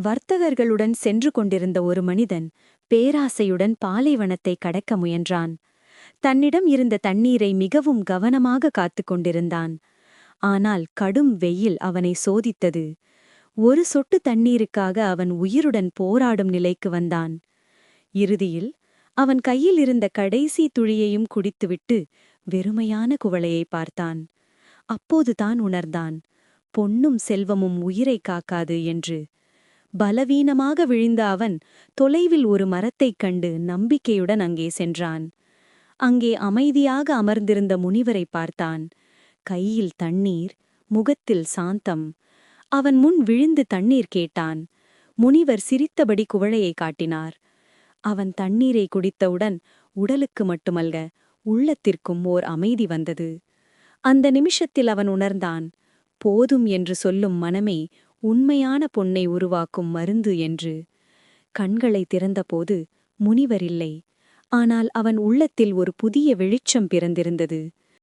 வர்த்தகர்களுடன் சென்று கொண்டிருந்த ஒரு மனிதன் பேராசையுடன் பாலைவனத்தை கடக்க முயன்றான். தன்னிடம் இருந்த தண்ணீரை மிகவும் கவனமாக காத்துக் கொண்டிருந்தான். ஆனால் கடும் வெயில் அவனை சோதித்தது. ஒரு சொட்டு தண்ணீருக்காக அவன் உயிருடன் போராடும் நிலைக்கு வந்தான். இறுதியில் அவன் கையில் இருந்த கடைசி துளியையும் குடித்துவிட்டு வெறுமையான குவளையை பார்த்தான். அப்போதுதான் உணர்ந்தான், பொன்னும் செல்வமும் உயிரை காக்காது என்று. பலவீனமாக விழுந்த அவன் தொலைவில் ஒரு மரத்தைக் கண்டு நம்பிக்கையுடன் அங்கே சென்றான். அங்கே அமைதியாக அமர்ந்திருந்த முனிவரை பார்த்தான். கையில் தண்ணீர், முகத்தில் சாந்தம். அவன் முன் விழுந்து தண்ணீர் கேட்டான். முனிவர் சிரித்தபடி குவளையை காட்டினார். அவன் தண்ணீரை குடித்தவுடன் உடலுக்கு மட்டுமல்ல, உள்ளத்திற்கும் ஓர் அமைதி வந்தது. அந்த நிமிஷத்தில் அவன் உணர்ந்தான், போதும் என்று சொல்லும் மனமே உண்மையான பொன்னை உருவாக்கும் மருந்து என்று. கண்களை திறந்தபோது முனிவர் இல்லை. ஆனால் அவன் உள்ளத்தில் ஒரு புதிய வெளிச்சம் பிறந்திருந்தது.